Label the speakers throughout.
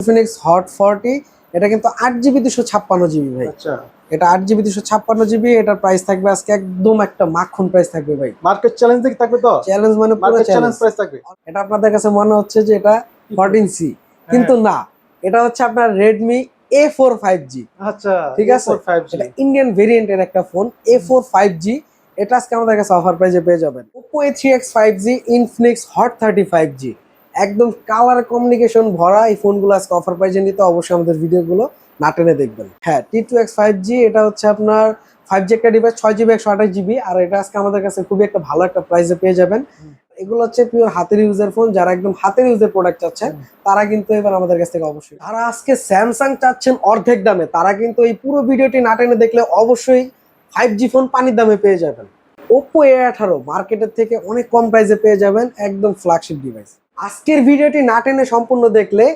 Speaker 1: Infinix Hot 40 এটা কিন্তু 8GB 256GB ভাই।
Speaker 2: আচ্ছা,
Speaker 1: এটা 8GB 256GB, এটার প্রাইস থাকবে আজকে একদম একটা মাখন প্রাইস থাকবে ভাই।
Speaker 2: মার্কেট চ্যালেঞ্জ দেখে থাকবে তো?
Speaker 1: চ্যালেঞ্জ মানে পুরো
Speaker 2: মার্কেট চ্যালেঞ্জ
Speaker 1: চ্যালেঞ্জ।
Speaker 2: প্রাইস থাকবে।
Speaker 1: এটা আপনাদের কাছে মনে হচ্ছে যে এটা 14C, কিন্তু
Speaker 2: হ্যাঁ।
Speaker 1: না, এটা হচ্ছে আপনার Redmi A4 5G।
Speaker 2: আচ্ছা,
Speaker 1: ঠিক আছে,
Speaker 2: A4 5G।
Speaker 1: এটা ইন্ডিয়ান ভেরিয়েন্টের একটা ফোন A4 5G। এটা আজকে আমাদের কাছে অফার প্রাইসে পেয়ে যাবেন। Oppo A3X 5G, Infinix Hot 35G, একদম কালার কমিউনিকেশন ভরা এই ফোনগুলো আজকে অফার প্রাইসে নিতে অবশ্যই আমাদের ভিডিওগুলো না টেনে দেখবেন। হ্যাঁ, T2X 5G, এটা হচ্ছে আপনার 5G একটা ডিভাইস, 6GB 128GB, আর এটা আজকে আমাদের কাছে খুবই একটা ভালো একটা প্রাইসে পেয়ে যাবেন। এগুলো হচ্ছে পিওর হাতের ইউজের ফোন, যারা একদম হাতের ইউজের প্রোডাক্ট চাচ্ছেন তারা কিন্তু এবার আমাদের কাছ থেকে অবশ্যই, যারা আজকে স্যামসাং চাচ্ছেন অর্ধেক দামে, তারা কিন্তু এই পুরো ভিডিওটি না টেনে দেখলে অবশ্যই 5G ফোন পানির দামে পেয়ে যাবেন। Oppo A18 মার্কেটের থেকে অনেক কম প্রাইসে পেয়ে যাবেন, একদম ফ্ল্যাগশিপ ডিভাইস। আজকের ভিডিওটি না টেনে সম্পূর্ণ দেখলে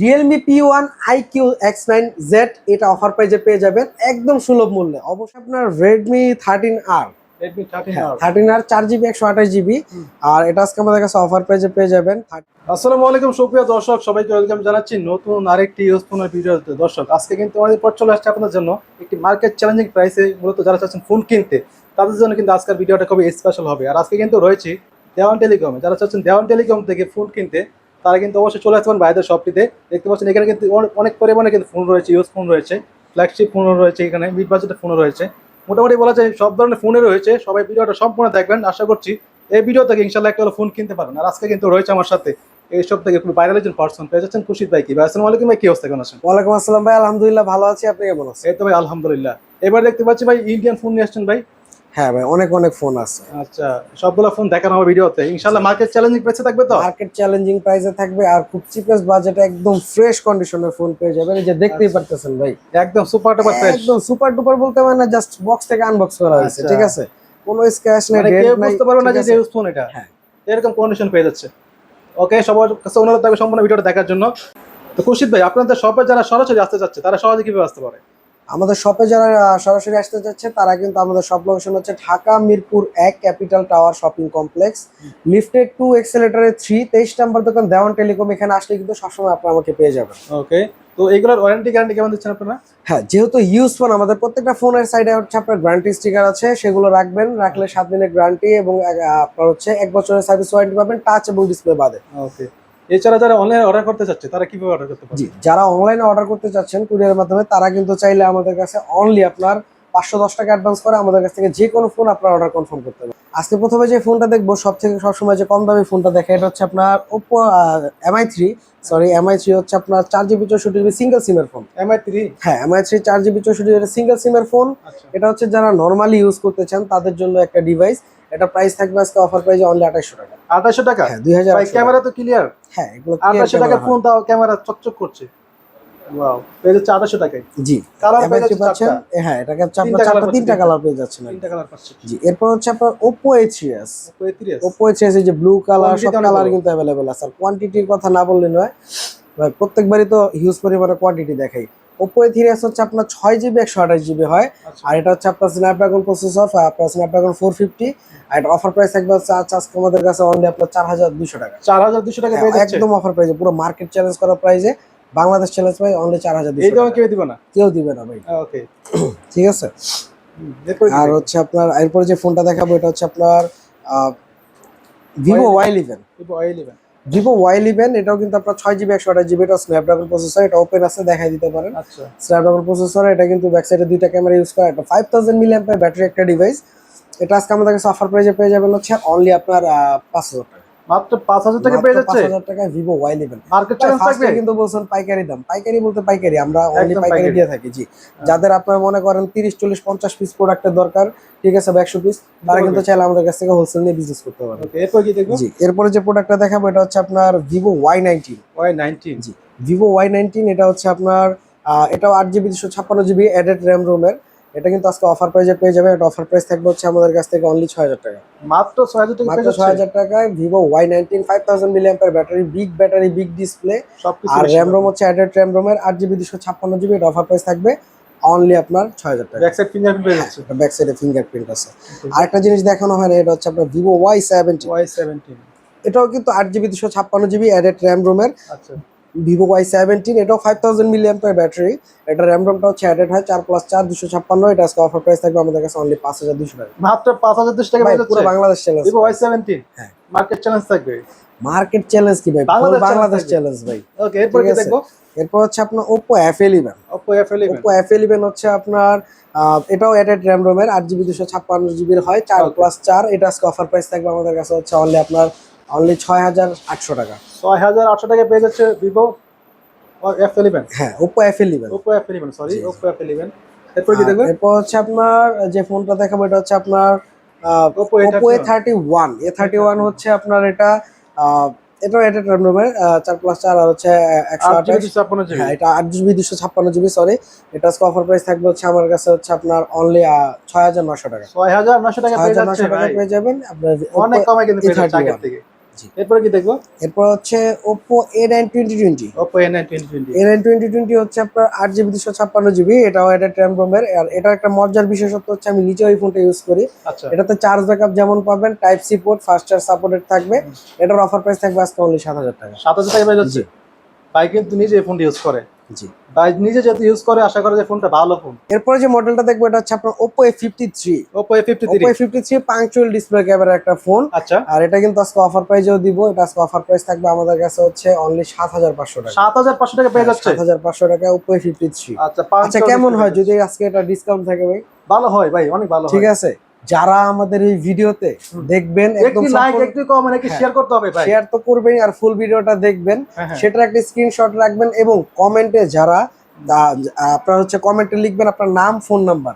Speaker 1: Realme P1 IQ X9Z এটা অফার প্রাইসে পেয়ে যাবেন একদম সুলভ মূল্যে। অবশ্যই আপনার Redmi 13R,
Speaker 2: Redmi 13R
Speaker 1: 13R 4GB 128GB, আর এটা আজকে আমাদের কাছে অফার প্রাইসে পেয়ে যাবেন।
Speaker 2: আসসালামু আলাইকুম সুপ্রিয় দর্শক, সবাইকে ওয়েলকাম জানাচ্ছি নতুন আরেকটি ইউজফোনের ভিডিওতে। দর্শক, আজকে কিন্তু আমাদের পর চলে আসছে আপনাদের জন্য একটি মার্কেট চ্যালেঞ্জিং প্রাইসে, মূলত যারা চাচ্ছেন ফোন কিনতে তাদের জন্য কিন্তু আজকের ভিডিওটা খুবই স্পেশাল হবে। আর আজকে কিন্তু রয়েছে দেওয়ান টেলিকমে, যারা চাচ্ছেন দেওয়ান টেলিকম থেকে ফোন কিনতে তারা কিন্তু অবশ্যই চলে আসবেন ভাইদের শপটিতে। দেখতে পাচ্ছেন এখানে কিন্তু অনেক পরিমাণে কিন্তু ফোন রয়েছে, ইউজ ফোন রয়েছে, ফ্ল্যাগশিপ ফোনও রয়েছে, এখানে মিড বাজেটের ফোনও রয়েছে। মোটামুটি বলা যায় সব ধরনের ফোনে রয়েছে। সবাই ভিডিওটা সম্পূর্ণ দেখবেন, আশা করছি এই ভিডিও থেকে ইনশাল্লাহ একটা হলো ফোন কিনতে পারবেন। আর আজকে কিন্তু রয়েছে আমার সাথে এইসব থেকে খুব ভাইরাল একজন পার্সন পেয়ে যাচ্ছেন, খুশিদ ভাই। কি ভাই, আসসালামু আলাইকুম ভাই, কি অবস্থা, কেমন আছেন?
Speaker 1: ওয়ালাইকুম আসসালাম ভাই, আলহামদুলিল্লাহ ভালো আছি, আপনি কেমন আছেন?
Speaker 2: এই তো ভাই আলহামদুলিল্লাহ। এবার দেখতে পাচ্ছি ভাই ইন্ডিয়ান ফোন নিয়ে আসছেন ভাই।
Speaker 1: হ্যাঁ ভাই, অনেক অনেক ফোন আছে।
Speaker 2: আচ্ছা, সবগুলো ফোন দেখানো হবে ভিডিওতে ইনশাল্লাহ। মার্কেট চ্যালেঞ্জিং প্রাইসে থাকবে তো?
Speaker 1: মার্কেট চ্যালেঞ্জিং প্রাইসে থাকবে, আর খুব চিপেস্ট বাজেটে একদম ফ্রেশ কন্ডিশনের ফোন পেয়ে যাবেন। এই যে দেখতেই পারতেছেন ভাই,
Speaker 2: একদম সুপার টুপার ফ্রেশ।
Speaker 1: একদম সুপার ডুপার বলতে মানে জাস্ট বক্স থেকে আনবক্স করা হয়েছে।
Speaker 2: আচ্ছা।
Speaker 1: ঠিক আছে, কোনো স্ক্র্যাচ নেই,
Speaker 2: মানে
Speaker 1: ডেন্ট
Speaker 2: কেউ
Speaker 1: নাই,
Speaker 2: বুঝতে পারবে না
Speaker 1: ঠিক
Speaker 2: যে
Speaker 1: আছে?
Speaker 2: ইউজ ফোন এটা,
Speaker 1: হ্যাঁ,
Speaker 2: এরকম কন্ডিশন পেয়ে যাচ্ছে। ওকে, সবার কাছে অনুরোধ থাকবে সম্পূর্ণ ভিডিওটা দেখার জন্য। তো খুশিদ ভাই, আপনাদের শপে যারা সরাসরি আসতে চাচ্ছে তারা সহজে কিভাবে আসতে পারে?
Speaker 1: আমাদের শপে যারা সরাসরি আসতে যাচ্ছে তারা কিন্তু আমাদের শপ লোকেশন হচ্ছে Dhaka Mirpur 1 capital tower shopping complex, lifted 2 এক্সেলেটরে 3, 23 নম্বর দোকান দেওয়ান টেলিকম। এখানে আসলে কিন্তু সবসময় আপনারা আমাকে পেয়ে যাবেন।
Speaker 2: ওকে, তো এগুলোর ওয়ারেন্টি গ্যারান্টি কেমন দিচ্ছেন আপনারা?
Speaker 1: হ্যাঁ, যেহেতু ইউজ ফোন, আমাদের প্রত্যেকটা ফোনের সাইডে হচ্ছে আপনার গ্যারান্টি স্টিকার আছে, সেগুলো রাখবেন। রাখলে 7 দিনের গ্যারান্টি এবং আপনার হচ্ছে 1 বছরের সার্ভিস ওয়ারেন্টি পাবেন, টাচ এবং ডিসপ্লে বাদে।
Speaker 2: ওকে, এছাড়া যারা অনলাইনে অর্ডার করতে চাচ্ছে তারা কিভাবে অর্ডার করতে পারে?
Speaker 1: জি, যারা অনলাইনে অর্ডার করতে চাচ্ছেন কুরিয়ারের মাধ্যমে, তারা কিন্তু চাইলে আমাদের কাছে অনলি আপনার 510 টাকা অ্যাডভান্স করে আমাদের কাছ থেকে যে কোনো ফোন আপনার অর্ডার কনফার্ম করতে পারেন। আজকে প্রথমে যে ফোনটা দেখবো, সবসময় যে কম দামি ফোনটা দেখে, এটা হচ্ছে আপনার Oppo MI3 হচ্ছে আপনার 4GB 64GB সিঙ্গেল সিমের ফোন।
Speaker 2: MI3?
Speaker 1: হ্যাঁ, MI3 4GB 64GB সিঙ্গেল সিমের ফোন।
Speaker 2: আচ্ছা,
Speaker 1: এটা হচ্ছে যারা নর্মালি ইউজ করতে চান তাদের জন্য একটা ডিভাইস। এটা প্রাইস থাকবে আজকে অফার প্রাইসে অনলি 2800 টাকা।
Speaker 2: 2800 টাকা?
Speaker 1: হ্যাঁ, 2000
Speaker 2: ভাই ক্যামেরা তো ক্লিয়ার।
Speaker 1: হ্যাঁ, এগুলো
Speaker 2: 2800 টাকার ফোন, তাও ক্যামেরা চকচক করছে। ওয়াও, পেয়ে যাচ্ছে 2800 টাকায়।
Speaker 1: জি,
Speaker 2: কালার পেয়ে
Speaker 1: MI3
Speaker 2: যাচ্ছে
Speaker 1: পাচ্ছেন।
Speaker 2: চারটা।
Speaker 1: হ্যাঁ, এটাকে হচ্ছে আপনার
Speaker 2: তিনটা কালার
Speaker 1: তিনটা
Speaker 2: পাচ্ছেন,
Speaker 1: কালার পেয়ে যাচ্ছেন।
Speaker 2: তিনটা কালার পাচ্ছে।
Speaker 1: জি, এরপর হচ্ছে আপনার Oppo A3s।
Speaker 2: Oppo A3s,
Speaker 1: Oppo A3s এই যে ব্লু কালার,
Speaker 2: Quantity
Speaker 1: সব
Speaker 2: অনেক
Speaker 1: কালার
Speaker 2: বড়।
Speaker 1: কিন্তু অ্যাভেলেবেল আছে। আর কোয়ান্টিটির কথা না বললে নয় ভাই, প্রত্যেকবারই তো হিউজ পরিমাণে কোয়ান্টিটি দেখাই। Oppo A3s হচ্ছে আপনার 6GB 128GB হয়,
Speaker 2: আচ্ছা,
Speaker 1: আর এটা হচ্ছে আপনার স্ন্যাপড্রাগন প্রসেসর, আপনার স্ন্যাপড্রাগন 450। আর এটা অফার প্রাইস থাকবে হচ্ছে আজকে আমাদের কাছে অনলি আপনার 4200 টাকা।
Speaker 2: 4200 টাকা পেয়ে যাচ্ছে।
Speaker 1: একদম অফার প্রাইসে, পুরো মার্কেট চ্যালেঞ্জ করা প্রাইসে, বাংলাদেশ চ্যালেঞ্জ প্রাইস অনলি 4200
Speaker 2: এই দামে
Speaker 1: টাকা।
Speaker 2: কেউ দিবে না?
Speaker 1: কেউ দিবে না ভাই।
Speaker 2: ওকে,
Speaker 1: ঠিক আছে।
Speaker 2: এরপরে কি
Speaker 1: আর
Speaker 2: দেখবো?
Speaker 1: হচ্ছে আপনার এরপরে যে ফোনটা দেখাবো, এটা হচ্ছে আপনার Vivo Y11।
Speaker 2: Oppo Y11।
Speaker 1: Vivo Y11 এটাও কিন্তু আপনার 6GB 128GB, এটা স্ন্যাপড্রাগন প্রসেসর, এটা ওপেন আছে, দেখাই দিতে পারেন।
Speaker 2: আচ্ছা,
Speaker 1: স্ন্যাপড্রাগন প্রসেসর, এটা কিন্তু ব্যাক সাইডে দুইটা ক্যামেরা ইউজ করা, একটা 5000 mAh ব্যাটারি একটা ডিভাইস। এটা আজকে আমাদের কাছে অফার প্রাইসে পেয়ে যাবেন হচ্ছে অনলি আপনার 5000 টাকা।
Speaker 2: মাত্র 5000 টাকা পেয়ে যাচ্ছে।
Speaker 1: 5000 টাকায় ভিভো Y11।
Speaker 2: মার্কেট চ্যালেঞ্জ থাকবে।
Speaker 1: কিন্তু বলছেন পাইকারি দাম, পাইকারি বলতে পাইকারি, আমরা অনলি
Speaker 2: একদম
Speaker 1: পাইকারি
Speaker 2: পাইকারি।
Speaker 1: দিয়ে থাকি। জি, যাদের আপনার মনে করেন 30 40 50 পিস প্রোডাক্টের দরকার, ঠিক আছে, বা 100 পিস, তারা কিন্তু চাইলে আমাদের কাছ থেকে হোলসেল নিয়ে বিজনেস করতে পারে।
Speaker 2: ওকে, এরপর কি দেখবো?
Speaker 1: জি, এরপরে যে প্রোডাক্টটা দেখাবো, এটা হচ্ছে আপনার ভিভো Y19।
Speaker 2: Y19।
Speaker 1: জি, ভিভো Y19 এটা হচ্ছে আপনার এটাও 8GB 256GB অ্যাডেড র্যাম রোমের। এটা কিন্তু আজকে অফার প্রাইসে পেয়ে যাবে। এটা অফার প্রাইস থাকবে হচ্ছে আমাদের কাছ থেকে অনলি 6000 টাকা।
Speaker 2: মাত্র 6000 টাকা পেয়ে
Speaker 1: মাত্র
Speaker 2: যাচ্ছে।
Speaker 1: 6000 টাকায় Vivo Y19 5000 mAh battery, big display,
Speaker 2: সবকিছু
Speaker 1: আর
Speaker 2: বেশি
Speaker 1: র্যাম
Speaker 2: পাবেন।
Speaker 1: রোম হচ্ছে অ্যাডেড র্যাম রোমের 8GB 256GB। এটা অফার প্রাইস থাকবে অনলি আপনার 6000 টাকা।
Speaker 2: ব্যাক সাইড ফিঙ্গারপ্রিন্ট পেয়ে যাচ্ছে।
Speaker 1: ব্যাক সাইডে ফিঙ্গারপ্রিন্ট আছে। আরেকটা জিনিস দেখানো হয় না, এটা হচ্ছে আপনার ভিভো Y17।
Speaker 2: Y17।
Speaker 1: এটাও কিন্তু 8GB 256GB অ্যাডেড র্যাম রোমের।
Speaker 2: আচ্ছা,
Speaker 1: ভিভো Y17, এটাও 5000 মিলিঅ্যাম্পিয়ার ব্যাটারি। এটা র্যাম রমটা হচ্ছে অ্যাডেড হয় 4+4 256। এটা আজকে অফার প্রাইস থাকবে আমাদের কাছে অনলি 5200 টাকা।
Speaker 2: মাত্র 5,200 টাকা
Speaker 1: ভাই
Speaker 2: পেয়ে
Speaker 1: পুরো
Speaker 2: যাচ্ছে
Speaker 1: বাংলাদেশ চ্যালেঞ্জ।
Speaker 2: Vivo Y17।
Speaker 1: হ্যাঁ,
Speaker 2: মার্কেট চ্যালেঞ্জ থাকবে।
Speaker 1: মার্কেট চ্যালেঞ্জ কি ভাই, পুরো বাংলাদেশ চ্যালেঞ্জ ভাই।
Speaker 2: ওকে, এরপর
Speaker 1: ঠিক
Speaker 2: কি
Speaker 1: আছে,
Speaker 2: দেখবো?
Speaker 1: এরপর হচ্ছে আপনার Oppo F11।
Speaker 2: Oppo F11।
Speaker 1: Oppo F11 হচ্ছে আপনার এটাও অ্যাডেড র্যাম রোমের 8GB 256GB হয় 4+4। এটা আজকে অফার প্রাইস থাকবে আমাদের কাছে হচ্ছে অনলি আপনার অনলি 6800 টাকা।
Speaker 2: 6,800 টাকা পেয়ে যাচ্ছে ভিভো F11।
Speaker 1: হ্যাঁ, Oppo F11।
Speaker 2: Oppo F11, sorry,
Speaker 1: জি, জি।
Speaker 2: Oppo F11। এরপর কি
Speaker 1: আর
Speaker 2: দেখবো?
Speaker 1: এরপর হচ্ছে আপনার যে ফোনটা দেখাবো এটা হচ্ছে আপনার
Speaker 2: Oppo
Speaker 1: Oppo
Speaker 2: A31।
Speaker 1: A31 হচ্ছে আপনার এটা এটাও অ্যাডেড র্যাম রোমের 4+4 আর হচ্ছে
Speaker 2: 8GB
Speaker 1: 128।
Speaker 2: 256GB।
Speaker 1: হ্যাঁ, এটা 8GB 256GB, সরি। এটা আজকে অফার প্রাইস থাকবে হচ্ছে আমার কাছে হচ্ছে আপনার অনলি 6900 টাকা।
Speaker 2: 6,900 টাকা পেয়ে যাচ্ছে
Speaker 1: 6900 টাকা
Speaker 2: ভাই।
Speaker 1: পেয়ে যাবেন আপনার
Speaker 2: অনেক
Speaker 1: Oppo
Speaker 2: কমে কিন্তু পেয়ে যাচ্ছে আগের
Speaker 1: A31।
Speaker 2: থেকে।
Speaker 1: জি।
Speaker 2: এরপর কি দেখবো?
Speaker 1: এরপর হচ্ছে Oppo A9 2020।
Speaker 2: Oppo A9 2020।
Speaker 1: A9 2020 হচ্ছে আপনার 8GB 256GB, এটাও এটা র্যাম রোমের। আর এটার একটা মজার বিশেষত্ব হচ্ছে আমি নিজেও এই ফোনটা ইউজ করি।
Speaker 2: আচ্ছা।
Speaker 1: এটাতে চার্জ ব্যাকআপ যেমন পাবেন, type C port, fast charge supported থাকবে। এটার অফার প্রাইস থাকবে আজকে অনলি 7000 টাকা।
Speaker 2: 7,000 টাকা পেয়ে যাচ্ছে।
Speaker 1: জি,
Speaker 2: ভাই কিন্তু নিজে এই ফোনটা ইউজ করে।
Speaker 1: জি।
Speaker 2: ভাই নিজে যেহেতু ইউজ করে, আশা করে যে ফোনটা ভালো ফোন।
Speaker 1: এরপরে যে মডেলটা দেখবো এটা হচ্ছে আপনার Oppo A53।
Speaker 2: Oppo A53।
Speaker 1: Oppo A53 punctual display camera একটা ফোন।
Speaker 2: আচ্ছা।
Speaker 1: আর এটা কিন্তু আজকে অফার প্রাইসেও দিব। এটা আজকে অফার প্রাইস থাকবে আমাদের কাছে হচ্ছে অনলি 7500 টাকা।
Speaker 2: 7,500 টাকা পেয়ে যাচ্ছে।
Speaker 1: 7500 টাকা Oppo A53।
Speaker 2: আচ্ছা,
Speaker 1: আচ্ছা, কেমন হয় যদি আজকে এটা ডিসকাউন্ট থাকে ভাই?
Speaker 2: ভালো হয় ভাই, অনেক ভালো হয়।
Speaker 1: ঠিক আছে, যারা আমাদের এই ভিডিওতে দেখবেন একদম
Speaker 2: একটু লাইক, একটু কমেন্ট, একটু শেয়ার করতে হবে ভাই।
Speaker 1: শেয়ার তো করবেন আর ফুল ভিডিওটা দেখবেন,
Speaker 2: হ্যাঁ, হ্যাঁ।
Speaker 1: সেটার একটা স্ক্রিনশট রাখবেন এবং কমেন্টে যারা আপনার হচ্ছে কমেন্টে লিখবেন আপনার নাম, ফোন নাম্বার।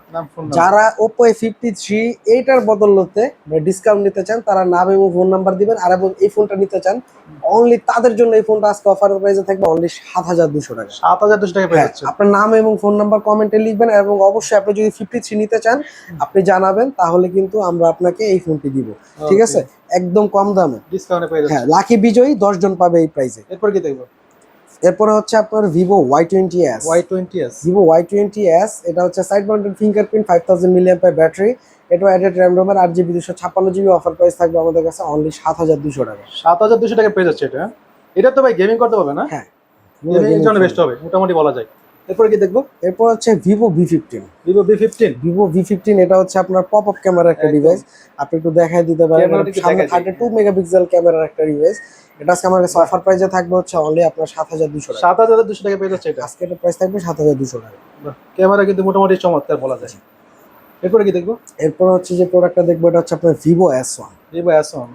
Speaker 1: যারা Oppo A53 এইটার বদলতে ডিসকাউন্ট নিতে চান তারা নাম এবং ফোন নাম্বার দিবেন। আর এবং এই ফোনটা নিতে চান অনলি তাদের জন্য এই ফোনটা আজকে অফার প্রাইসে থাকবে অনলি 7200 টাকা।
Speaker 2: 7,200 টাকা পেয়ে যাচ্ছে।
Speaker 1: আপনার নাম এবং ফোন নাম্বার কমেন্টে লিখবেন এবং অবশ্যই আপনি যদি 53 নিতে চান আপনি জানাবেন, তাহলে কিন্তু আমরা আপনাকে এই ফোনটি দিব। ঠিক আছে, একদম কম দামে
Speaker 2: ডিসকাউন্টে পেয়ে যাচ্ছে।
Speaker 1: হ্যাঁ, লাকি বিজয়ী 10 জন পাবে এই প্রাইসে।
Speaker 2: এরপর কি দেখবো?
Speaker 1: এরপরে হচ্ছে আপনার Vivo Y20s। Vivo Y20s এটা হচ্ছে side mounted fingerprint, 5000 milliampere battery. এটা অ্যাডেড র্যাম রোমের 8GB 256GB। অফার প্রাইস থাকবে আমাদের কাছে অনলি 7200 টাকা।
Speaker 2: 7,200 টাকা পেয়ে যাচ্ছে এটা। এটা তো ভাই গেমিং করতে পারবে না?
Speaker 1: হ্যাঁ,
Speaker 2: গেমিং এর জন্য বেস্ট হবে মোটামুটি বলা যায়। এরপর কি দেখবো?
Speaker 1: এরপর হচ্ছে Vivo V15।
Speaker 2: Vivo V15।
Speaker 1: এটা হচ্ছে আপনার পপ আপ ক্যামেরার একটা ডিভাইস। আপনি একটু দেখাই দিতে পারেন, সামনে 32 মেগাপিক্সেল ক্যামেরার একটা ডিভাইস। এটা আজকে আমার কাছে অফার প্রাইসে থাকবে হচ্ছে অনলি আপনার 7200 টাকা।
Speaker 2: 7,200 টাকা পেয়ে যাচ্ছে এটা।
Speaker 1: আজকে এটা প্রাইস থাকবে 7200 টাকা।
Speaker 2: ক্যামেরা কিন্তু মোটামুটি চমৎকার বলা যায়। এরপরে কি দেখবো?
Speaker 1: এরপর হচ্ছে যে প্রোডাক্টটা দেখবো এটা হচ্ছে আপনার Vivo S1।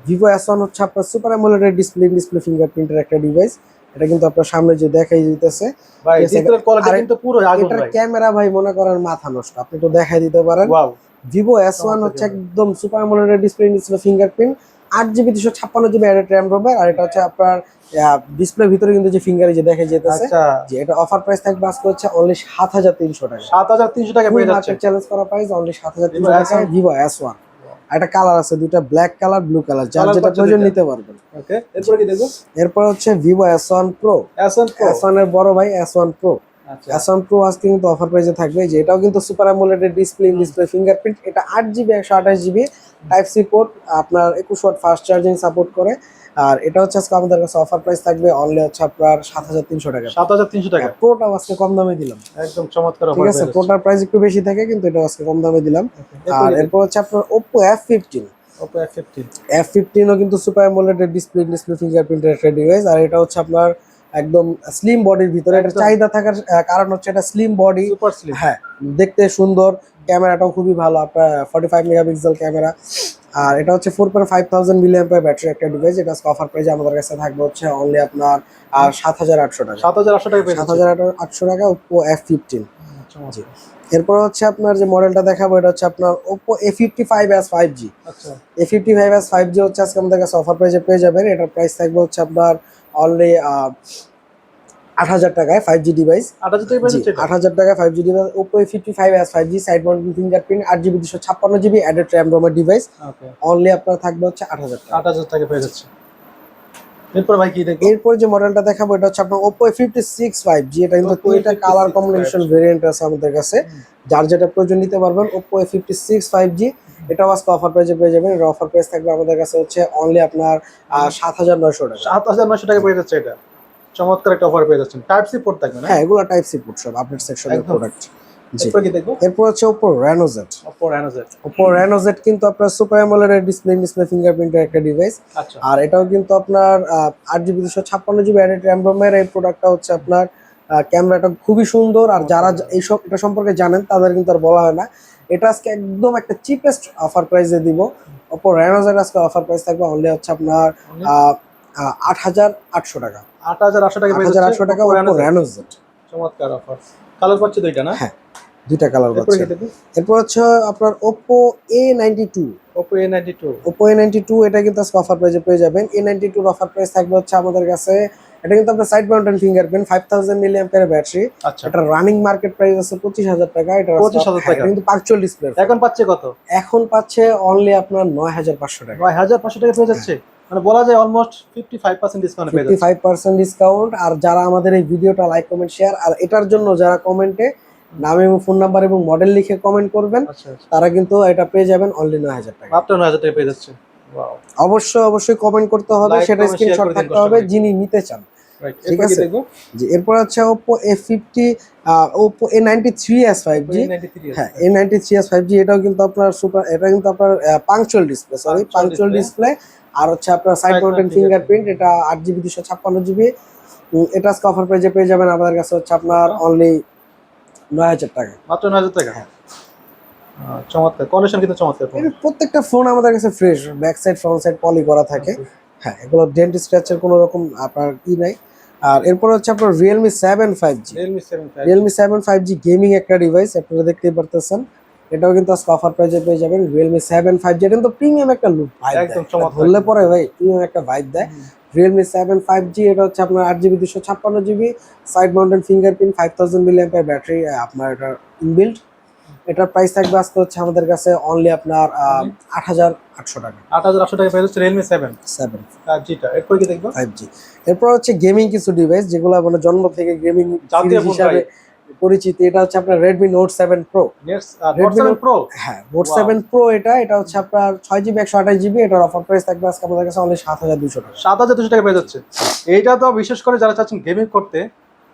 Speaker 1: Vivo S1 হচ্ছে আপনার সুপার অ্যামোলেড ডিসপ্লে ফিঙ্গারপ্রিন্টের একটা ডিভাইস। এটা কিন্তু আপনার সামনে যে দেখাই দিতেছে
Speaker 2: ভাই, ডিসপ্লের কোয়ালিটি কিন্তু পুরো আগুন ভাই।
Speaker 1: এটার ক্যামেরা ভাই মনে করেন মাথা নষ্ট, আপনি তো দেখাই দিতে পারেন।
Speaker 2: ওয়াও।
Speaker 1: Vivo S1 হচ্ছে একদম super AMOLED display fingerprint, 8GB 256GB added RAM রোমের। আর এটা হচ্ছে আপনার ডিসপ্লের ভিতরে কিন্তু যে ফিঙ্গারে যে দেখা যেতেছে,
Speaker 2: আচ্ছা,
Speaker 1: যে এটা অফার প্রাইস থাকবে আজকে হচ্ছে অনলি 7300 টাকা।
Speaker 2: 7,300 টাকা পেয়ে যাচ্ছে।
Speaker 1: চ্যালেঞ্জ করা প্রাইস অনলি 7300 টাকা Vivo S1। একটা কালার আছে, দুইটা ব্ল্যাক কালার, ব্লু কালার, যার যেটা প্রয়োজন নিতে পারবেন।
Speaker 2: ওকে, এরপর কি দেখবো?
Speaker 1: এরপর হচ্ছে Vivo S1 Pro। S1 এর বড় ভাই S1 Pro।
Speaker 2: আচ্ছা,
Speaker 1: S1 Pro আজকে কিন্তু অফার প্রাইসে থাকবে। যে এটাও কিন্তু সুপার অ্যামোলেড ডিসপ্লে ফিঙ্গারপ্রিন্ট। এটা 8GB 128GB type C port, আপনার 21 ওয়াট ফাস্ট চার্জিং সাপোর্ট করে। আর এটা হচ্ছে আজকে আমাদের কাছে অফার প্রাইস থাকবে অনলি হচ্ছে আপনার 7300 টাকা।
Speaker 2: 7,300 টাকা।
Speaker 1: প্রোটা আজকে কম দামে দিলাম,
Speaker 2: একদম চমৎকার অফার।
Speaker 1: ঠিক আছে, প্রোটার প্রাইস একটু বেশি থাকে কিন্তু এটা আজকে কম দামে দিলাম। আর এরপর হচ্ছে আপনার Oppo F15। F15 ও কিন্তু সুপার অ্যামোলেড ডিসপ্লে ফিঙ্গারপ্রিন্টের একটা ডিভাইস। আর এটা হচ্ছে আপনার একদম স্লিম বডির ভিতরে। এটা চাহিদা থাকার কারণ হচ্ছে এটা স্লিম বডি,
Speaker 2: সুপার স্লিম।
Speaker 1: হ্যাঁ, দেখতে সুন্দর, ক্যামেরাটাও খুবই ভালো, আপনার 45 মেগাপিক্সেল ক্যামেরা। আর এটা হচ্ছে 4,500 মিলিঅ্যাম্পিয়ার ব্যাটারি একটা ডিভাইস। এটা অফার প্রাইসে আমাদের কাছে থাকবে হচ্ছে অনলি আপনার 7800 টাকা।
Speaker 2: 7,800 টাকা পেয়ে যাচ্ছে।
Speaker 1: 7800 টাকা Oppo F15। জি। এরপর হচ্ছে আপনার যে মডেলটা দেখাবো এটা হচ্ছে আপনার Oppo A55s 5G।
Speaker 2: আচ্ছা,
Speaker 1: A55s 5G হচ্ছে আজকে আমাদের কাছে অফার প্রাইসে পেয়ে যাবেন। এটার প্রাইস থাকবে হচ্ছে আপনার অনলি 8000 টাকায় 5G ডিভাইস।
Speaker 2: 8,000 টাকা পেয়ে যাচ্ছে এটা।
Speaker 1: 8000 টাকায় 5G device Oppo A55s 5G side mounted fingerprint, 8GB 256GB added RAM রোমের ডিভাইস।
Speaker 2: ওকে,
Speaker 1: অনলি আপনার থাকবে হচ্ছে 8000 টাকা।
Speaker 2: 8,000 টাকা পেয়ে যাচ্ছে। এরপর ভাই কি দেখবো?
Speaker 1: এরপর যে মডেলটা দেখাবো এটা হচ্ছে আপনার Oppo A56 5G। এটা কিন্তু
Speaker 2: Oppo
Speaker 1: দুইটা
Speaker 2: A56
Speaker 1: colour combination
Speaker 2: 5G
Speaker 1: variant আছে আমাদের কাছে, যার যেটা প্রয়োজন নিতে পারবেন। Oppo A56 5G এটাও আজকে অফার প্রাইসে পেয়ে যাবেন। এর অফার প্রাইস থাকবে আমাদের কাছে হচ্ছে অনলি আপনার 7900 টাকা।
Speaker 2: 7,900 টাকা পেয়ে যাচ্ছে এটা। চমৎকার একটা অফার পেয়ে যাচ্ছেন। টাইপ সি পোর্ট থাকবে না?
Speaker 1: হ্যাঁ, এগুলো টাইপ সি পোর্ট সব আপডেট সেকশনের
Speaker 2: একদম।
Speaker 1: প্রোডাক্ট। জি,
Speaker 2: এরপর কি দেখবো?
Speaker 1: এরপর হচ্ছে Oppo Reno Z।
Speaker 2: Oppo Reno Z।
Speaker 1: Oppo Reno Z কিন্তু আপনার সুপার অ্যামোলেড ডিসপ্লে ফিঙ্গারপ্রিন্টের একটা ডিভাইস।
Speaker 2: আচ্ছা।
Speaker 1: আর এটাও কিন্তু আপনার 8GB 256GB অ্যাডেড র্যাম রোমের এই প্রোডাক্টটা হচ্ছে আপনার ক্যামেরাটা খুবই সুন্দর। আর যারা এইসব এটা সম্পর্কে জানেন তাদের কিন্তু আর বলা হয় না। এটা আজকে একদম একটা চিপেস্ট অফার প্রাইসে দিব। Oppo Reno Z আজকে অফার প্রাইস থাকবে অনলি হচ্ছে আপনার 8,800 টাকা।
Speaker 2: 8,800 টাকা পেয়ে
Speaker 1: 8,800 টাকা Oppo Reno Z।
Speaker 2: চমৎকার অফার। কালার পাচ্ছে দুইটা না?
Speaker 1: হ্যাঁ, দুইটা কালার
Speaker 2: এরপর
Speaker 1: পাচ্ছেন।
Speaker 2: কি দেখবো?
Speaker 1: এরপর হচ্ছে আপনার Oppo A92।
Speaker 2: Oppo A92।
Speaker 1: Oppo A92 এটা কিন্তু আজকে অফার প্রাইসে পেয়ে যাবেন। A92 এর অফার প্রাইস থাকবে হচ্ছে আমাদের কাছে, এটা কিন্তু আপনার side mountain fingerprint 5000 milliampere battery.
Speaker 2: আচ্ছা।
Speaker 1: এটা রানিং মার্কেট প্রাইস আছে 25,000 টাকা। এটা
Speaker 2: 25,000 টাকা।
Speaker 1: কিন্তু পাঁচচুয়াল ডিসপ্লে।
Speaker 2: এখন পাচ্ছে কত?
Speaker 1: এখন পাচ্ছে অনলি আপনার 9,500 টাকা।
Speaker 2: 9,500 টাকা পেয়ে যাচ্ছে। মানে বলা যায় অলমোস্ট 55% ডিসকাউন্ট পেয়ে যাচ্ছে।
Speaker 1: 55% ডিসকাউন্ট। আর যারা আমাদের এই ভিডিওটা লাইক কমেন্ট শেয়ার, আর এটার জন্য যারা কমেন্টে নাম এবং ফোন নাম্বার এবং মডেল লিখে কমেন্ট করবেন,
Speaker 2: আচ্ছা আচ্ছা।
Speaker 1: তারা কিন্তু এটা পেয়ে যাবেন অনলি 9,000 টাকা।
Speaker 2: মাত্র 9,000 টাকা পেয়ে যাচ্ছে। ওয়াও।
Speaker 1: অবশ্যই কমেন্ট করতে হবে,
Speaker 2: Like,
Speaker 1: সেটা
Speaker 2: comment,
Speaker 1: স্ক্রিনশট
Speaker 2: share করে দিন
Speaker 1: থাকতে হবে
Speaker 2: কষ্ট করে।
Speaker 1: যিনি নিতে চান।
Speaker 2: রাইট।
Speaker 1: ঠিক
Speaker 2: এরপর কি
Speaker 1: আছে।
Speaker 2: দেখবো?
Speaker 1: জি, এরপর হচ্ছে Oppo A50 Oppo A93s 5G।
Speaker 2: A93
Speaker 1: হ্যাঁ, A93s 5G এটাও কিন্তু আপনার সুপার, এটা কিন্তু আপনার punctual display, sorry
Speaker 2: Punctual
Speaker 1: punctual
Speaker 2: display।
Speaker 1: Display. আর হচ্ছে আপনার side
Speaker 2: Side
Speaker 1: mountain
Speaker 2: mount
Speaker 1: fingerprint. এটা 8GB 256GB। এটা আজকে অফার প্রাইজে পেয়ে যাবেন আমাদের কাছে হচ্ছে আপনার অনলি 9,000 টাকা।
Speaker 2: মাত্র 9,000 টাকা।
Speaker 1: হ্যাঁ।
Speaker 2: চমৎকার কন্ডিশন কিন্তু চমৎকার ফোন।
Speaker 1: এর প্রত্যেকটা ফোন আমাদের কাছে fresh, back side front side পলি করা থাকে। হ্যাঁ, এগুলো ডেন্ট স্ক্র্যাচের কোনো রকম আপনার ই নাই। আর এরপর হচ্ছে আপনার Realme 7 5G।
Speaker 2: Realme 7 5G।
Speaker 1: Realme 7 5G gaming একটা ডিভাইস, আপনারা দেখতেই পারতেছেন। এটাও কিন্তু আজকে অফার প্রাইজে পেয়ে যাবেন। Realme 7 5G এটা কিন্তু প্রিমিয়াম একটা লুক ভাইব দেয়।
Speaker 2: একদম চমৎকার।
Speaker 1: ধরলে পরে ভাই প্রিমিয়াম একটা ভাইব দেয়। Realme 7 5G এটা হচ্ছে আপনার 8GB 256GB side mountain fingerprint 5000 milliampere battery আপনার এটা ইনবিল্ট। এটার প্রাইস থাকবে আজকে হচ্ছে আমাদের কাছে অনলি আপনার 8,800 টাকা।
Speaker 2: 8,800 টাকা পেয়ে যাচ্ছে Realme 7
Speaker 1: 7
Speaker 2: 5G টা। এরপর কি দেখবো?
Speaker 1: 5G। এরপর হচ্ছে গেমিং কিছু ডিভাইস যেগুলো মানে জন্ম থেকে গেমিং
Speaker 2: জাতীয় ফোন
Speaker 1: হিসাবে পরিচিত। এটা হচ্ছে আপনার Redmi Note 7 Pro।
Speaker 2: Next
Speaker 1: Redmi
Speaker 2: Note 7 Pro।
Speaker 1: হ্যাঁ, Note
Speaker 2: Wow.
Speaker 1: 7 Pro এটা হচ্ছে আপনার 6GB 128GB। এটার অফার প্রাইস থাকবে আজকে আমাদের কাছে অনলি 7,200 টাকা।
Speaker 2: 7,200 টাকা পেয়ে যাচ্ছে। এইটা তো বিশেষ করে যারা চাচ্ছেন গেমিং করতে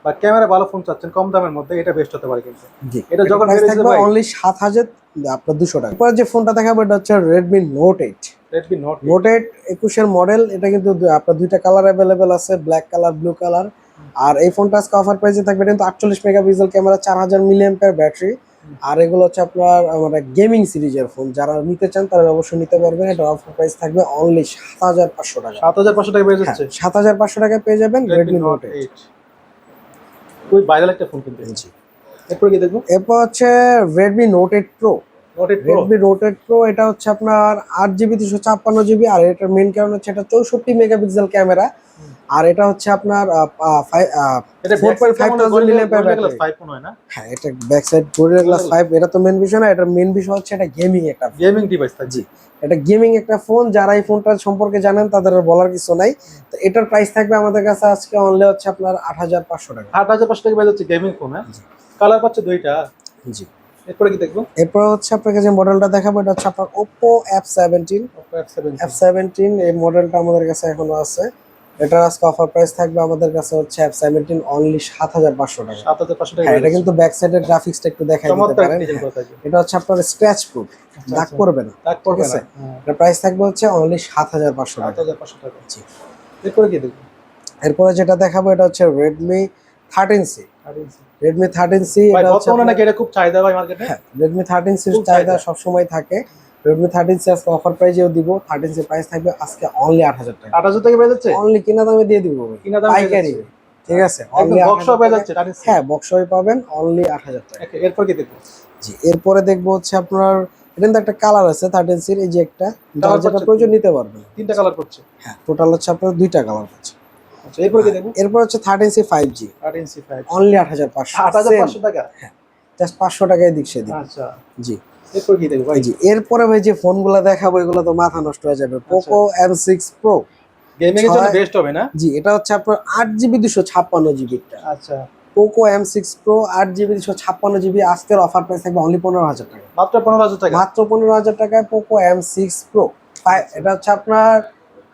Speaker 2: বা ক্যামেরা ভালো ফোন চাচ্ছেন কম দামের মধ্যে, এটা বেস্ট হতে পারে কিন্তু।
Speaker 1: জি,
Speaker 2: এটা যখন
Speaker 1: প্রাইস
Speaker 2: বেরিয়েছে
Speaker 1: থাকবে
Speaker 2: ভাই।
Speaker 1: অনলি 7,200 টাকা। এরপর যে ফোনটা দেখাবো এটা হচ্ছে Redmi Note 8।
Speaker 2: Redmi Note 8।
Speaker 1: Note 8 21 এর মডেল। এটা কিন্তু আপনার দুইটা কালার অ্যাভেলেবেল আছে, ব্ল্যাক কালার, ব্লু কালার। আর এই ফোনটা আজকে অফার প্রাইসে থাকবে কিন্তু 48 মেগাপিক্সেল ক্যামেরা, 4000 মিলিঅ্যাম্পিয়ার ব্যাটারি। আর এগুলো হচ্ছে আপনার মানে গেমিং সিরিজের ফোন, যারা নিতে চান তারা অবশ্যই নিতে পারবেন। এটা অফার প্রাইস থাকবে অনলি 7,500 টাকা।
Speaker 2: 7,500 টাকা পেয়ে যাচ্ছে
Speaker 1: 7,500 টাকায় পেয়ে যাবেন Redmi Note 8।
Speaker 2: খুবই ভাইরাল একটা ফোন কিন্তু।
Speaker 1: জি।
Speaker 2: এরপর কি দেখবো?
Speaker 1: এরপর হচ্ছে Redmi Note 8 Pro।
Speaker 2: Note 8 Pro।
Speaker 1: Redmi Note 8 Pro এটা হচ্ছে আপনার 8GB 256GB। আর এটার মেইন কারণ হচ্ছে এটা 64 মেগাপিক্সেল ক্যামেরা। আর এটা হচ্ছে আপনার
Speaker 2: এটা
Speaker 1: 4,500 মিলিঅ্যাম্পিয়ার ব্যাটারি।
Speaker 2: 5 মনে হয় না?
Speaker 1: হ্যাঁ, এটা ব্যাক সাইড Gorilla Glass 5। এটা তো মেইন বিষয় না, এটা মেইন বিষয় হচ্ছে এটা গেমিং একটা ফোন।
Speaker 2: গেমিং ডিভাইস থাকবে।
Speaker 1: জি, এটা গেমিং একটা ফোন। যারা এই ফোনটার সম্পর্কে জানেন তাদের আর বলার কিছু নাই। তো এটার প্রাইস থাকবে আমাদের কাছে আজকে অনলি হচ্ছে আপনার 8,500 টাকা।
Speaker 2: 8,500 টাকা পেয়ে যাচ্ছে গেমিং ফোন। হ্যাঁ, কালার পাচ্ছে দুইটা।
Speaker 1: জি।
Speaker 2: এরপরে কি দেখবো?
Speaker 1: এরপর হচ্ছে আপনাকে যে মডেলটা দেখাবো এটা হচ্ছে আপনার Oppo F17।
Speaker 2: Oppo F17।
Speaker 1: F17 এই মডেলটা আমাদের কাছে এখনো আছে। এটার আজকে অফার প্রাইস থাকবে আমাদের কাছে হচ্ছে F17 অনলি 7,500 টাকা।
Speaker 2: 7,500 টাকা।
Speaker 1: হ্যাঁ, এটা কিন্তু ব্যাক সাইডের গ্রাফিক্সটা একটু দেখাই দিতে
Speaker 2: চমৎকার
Speaker 1: পারেন।
Speaker 2: ডিজাইন করা থাকবে।
Speaker 1: এটা হচ্ছে আপনার স্ক্র্যাচ প্রুফ, দাগ পড়বে না।
Speaker 2: দাগ পড়বে
Speaker 1: ঠিক আছে?
Speaker 2: না।
Speaker 1: এটার প্রাইস থাকবে হচ্ছে অনলি 7,500 টাকা।
Speaker 2: 7,500 টাকা।
Speaker 1: জি।
Speaker 2: এরপরে কি দেখবো?
Speaker 1: এরপরে যেটা দেখাবো এটা হচ্ছে Redmi 13C।
Speaker 2: 13C।
Speaker 1: Redmi 13C
Speaker 2: ভাই
Speaker 1: এটা হচ্ছে
Speaker 2: বর্তমানে নাকি এটা খুব চাহিদা ভাই মার্কেটে।
Speaker 1: হ্যাঁ, Redmi 13C এর
Speaker 2: খুব
Speaker 1: চাহিদা
Speaker 2: চাহিদা।
Speaker 1: সবসময় থাকে। Redmi 13C আজকে অফার প্রাইজেও দিব। 13C প্রাইস থাকবে আজকে অনলি 8,000 টাকা।
Speaker 2: 8,000 টাকা পেয়ে যাচ্ছে।
Speaker 1: অনলি কিনা দামে দিয়ে দিব ভাই।
Speaker 2: কিনা দামে পেয়ে
Speaker 1: পাইকারি।
Speaker 2: যাচ্ছে।
Speaker 1: ঠিক আছে?
Speaker 2: একদম
Speaker 1: অনলি
Speaker 2: বক্সও পেয়ে যাচ্ছে 13C।
Speaker 1: হ্যাঁ, বক্সই পাবেন অনলি 8,000 টাকা।
Speaker 2: ওকে, এরপর কি দেখবো?
Speaker 1: জি, এরপরে দেখবো হচ্ছে আপনার এটা কিন্তু একটা কালার আছে 13C এর, এই যে একটা, যার
Speaker 2: কালার
Speaker 1: যেটা
Speaker 2: পাচ্ছে
Speaker 1: প্রয়োজন নিতে পারবেন।
Speaker 2: তিনটা কালার করছে।
Speaker 1: হ্যাঁ, টোটাল হচ্ছে আপনার দুইটা কালার আছে।
Speaker 2: আচ্ছা, এরপর কি দেখবো?
Speaker 1: এরপর হচ্ছে 13C 5G
Speaker 2: 13C 5।
Speaker 1: অনলি 8,500।
Speaker 2: 8,500 টাকা।
Speaker 1: জাস্ট 500 টাকায় দিক সেদিক।
Speaker 2: আচ্ছা,
Speaker 1: জি।
Speaker 2: এরপর কি দেখবো ভাই?
Speaker 1: জি, এরপরে ভাই যে ফোনগুলো দেখাবো এগুলো তো মাথা নষ্ট হয়ে যাবে। Poco M6 Pro।
Speaker 2: গেমিং এর জন্য বেস্ট হবে না?
Speaker 1: জি, এটা হচ্ছে আপনার 8GB 256GB টা।
Speaker 2: আচ্ছা,
Speaker 1: Poco M6 Pro 8GB 256GB আজকের অফার প্রাইস থাকবে অনলি 15,000 টাকা।
Speaker 2: মাত্র 15,000 টাকা।
Speaker 1: মাত্র 15,000 টাকায় Poco M6 Pro। এটা হচ্ছে আপনার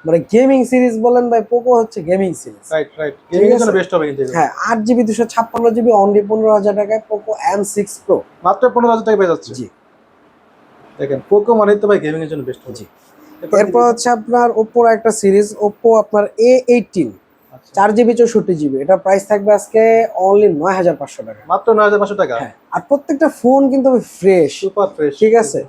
Speaker 1: মানে গেমিং সিরিজ বলেন ভাই, পোকো হচ্ছে gaming series.
Speaker 2: Right right, gaming এর জন্য বেস্ট হবে কিন্তু এগুলো।
Speaker 1: হ্যাঁ, 8GB 256GB অনলি 15,000 টাকায় পোকো M6 Pro।
Speaker 2: মাত্র 15,000 টাকা পেয়ে যাচ্ছে।
Speaker 1: জি
Speaker 2: দেখেন পোকো মানে তো ভাই গেমিং এর জন্য বেস্ট হবে।
Speaker 1: জি। এরপর হচ্ছে আপনার ওপ্পোর একটা সিরিজ, ওপ্পো আপনার A18 4GB 64GB, এটা প্রাইস থাকবে আজকে অনলি 9,500 টাকা।
Speaker 2: মাত্র 9,500 টাকা।
Speaker 1: হ্যাঁ, আর প্রত্যেকটা ফোন কিন্তু ফ্রেশ,
Speaker 2: সুপার ফ্রেশ,
Speaker 1: ঠিক আছে।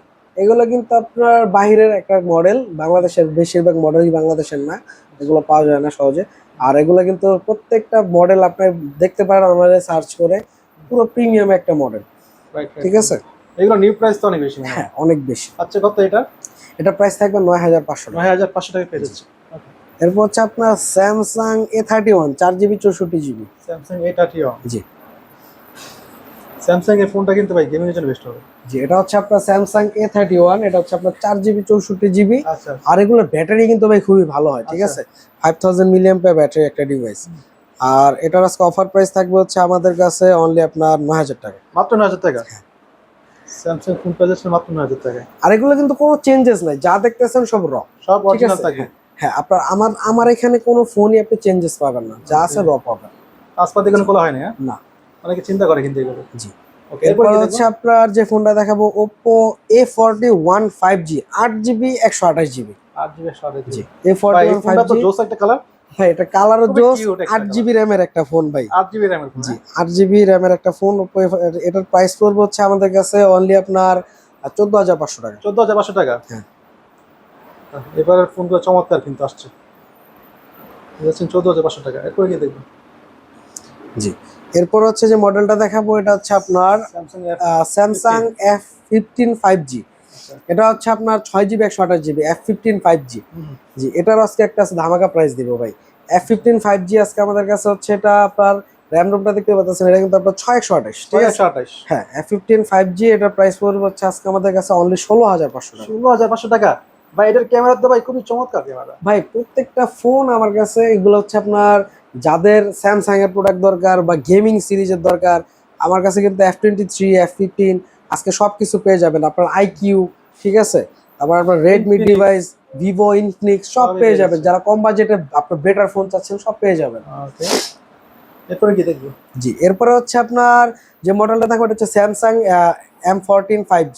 Speaker 1: এগুলো কিন্তু আপনার বাইরের একটা মডেল, বাংলাদেশের বেশিরভাগ মডেলই বাংলাদেশের না, এগুলো পাওয়া যায় না সহজে। আর এগুলো কিন্তু প্রত্যেকটা মডেল আপনি দেখতে পারেন আমাদের সার্চ করে, পুরো প্রিমিয়াম একটা মডেল, ঠিক আছে।
Speaker 2: এগুলো নিউ প্রাইস তো অনেক বেশি।
Speaker 1: হ্যাঁ, অনেক বেশি।
Speaker 2: আচ্ছা কত এটা?
Speaker 1: এটা প্রাইস থাকবে 9,500 টাকা।
Speaker 2: 9,500 টাকা পেয়ে যাচ্ছে।
Speaker 1: এরপর হচ্ছে আপনার Samsung A31 4GB 64GB।
Speaker 2: Samsung A31,
Speaker 1: জি
Speaker 2: স্যামসাং এর ফোনটা কিন্তু ভাই গেমিং এর জন্য বেস্ট হবে।
Speaker 1: জি, এটা হচ্ছে আপনার স্যামসাং A31, এটা হচ্ছে আপনার 4GB 64GB।
Speaker 2: আচ্ছা
Speaker 1: আর এগুলোর ব্যাটারি কিন্তু ভাই খুবই ভালো হয়, ঠিক আছে। 5000 mAh ব্যাটারি একটা ডিভাইস। আর এটার আজকে অফার প্রাইস থাকবে হচ্ছে আমাদের কাছে অনলি আপনার 9,000 টাকা।
Speaker 2: মাত্র 9,000 টাকা। স্যামসাং ফোন পেয়ে যাচ্ছে মাত্র 9,000 টাকা।
Speaker 1: আর এগুলো কিন্তু কোনো চেঞ্জেস নাই, যা দেখতেছেন সব
Speaker 2: সব
Speaker 1: ঠিক
Speaker 2: অরিজিনাল
Speaker 1: আছে।
Speaker 2: থাকে।
Speaker 1: হ্যাঁ, আপনার আমার এখানে কোনো ফোনই আপনি চেঞ্জেস পাবেন না, যা আছে র পাবেন।
Speaker 2: আসপাতি কোনো খোলা হয়নি, হ্যাঁ
Speaker 1: না।
Speaker 2: অনেকে চিন্তা করে কিন্তু এগুলো।
Speaker 1: জি।
Speaker 2: ওকে,
Speaker 1: এরপর হচ্ছে আপনার যে ফোনটা দেখাবো, Oppo A41 5G 8GB 128GB।
Speaker 2: 8GB 128GB।
Speaker 1: জি, A41
Speaker 2: ফোনটা তো
Speaker 1: 5G।
Speaker 2: জোস একটা কালার।
Speaker 1: হ্যাঁ, এটা কালারও
Speaker 2: খুবই
Speaker 1: জোস।
Speaker 2: cute একটা
Speaker 1: 8GB র্যামের একটা ফোন ভাই।
Speaker 2: 8GB র‍্যামের ফোন।
Speaker 1: জি, 8GB র্যামের একটা ফোন। এটার প্রাইস পড়বে হচ্ছে আমাদের কাছে অনলি আপনার 14,500 টাকা।
Speaker 2: 14,500 টাকা।
Speaker 1: হ্যাঁ।
Speaker 2: এবারের ফোনগুলো চমৎকার কিন্তু আসছে। দেখছেন 14,500 টাকা। এরপরে কি দেখবেন?
Speaker 1: জি, এরপর হচ্ছে যে মডেলটা দেখাবো, এটা হচ্ছে আপনার স্যামসাং F15 5G। এটা হচ্ছে আপনার 6GB 128GB F15 5G। জি, এটার আজকে একটা ধামাকা প্রাইস দিব ভাই। F15 5G আজকে আমাদের কাছে হচ্ছে, এটা আপনার র্যাম রোমটা দেখতে পাচ্ছেন, এটা কিন্তু আপনার 628, ঠিক আছে।
Speaker 2: 628।
Speaker 1: হ্যাঁ, F15 5G এটার প্রাইস পড়বে হচ্ছে আজকে আমাদের কাছে অনলি 16,500 টাকা।
Speaker 2: 16,500 টাকা। ভাই এটার ক্যামেরা তো ভাই খুবই চমৎকার ক্যামেরা।
Speaker 1: ভাই প্রত্যেকটা ফোন আমার কাছে, এগুলো হচ্ছে আপনার যাদের স্যামসাং এর প্রোডাক্ট দরকার বা গেমিং সিরিজের দরকার, আমার কাছে কিন্তু F23 F15 আজকে সবকিছু পেয়ে যাবেন। আপনার IQ, ঠিক আছে, আবার আপনার Redmi
Speaker 2: Infinix,
Speaker 1: device, Vivo, Infinix সব
Speaker 2: সবই
Speaker 1: পেয়ে
Speaker 2: পেয়ে
Speaker 1: যাবেন।
Speaker 2: যাচ্ছে।
Speaker 1: যারা কম বাজেটে আপনার বেটার ফোন চাচ্ছেন সব পেয়ে যাবেন।
Speaker 2: ওকে, এরপরে কি দেখবো?
Speaker 1: জি, এরপরে হচ্ছে আপনার যে মডেলটা থাকবে, ওটা হচ্ছে Samsung M14 5G।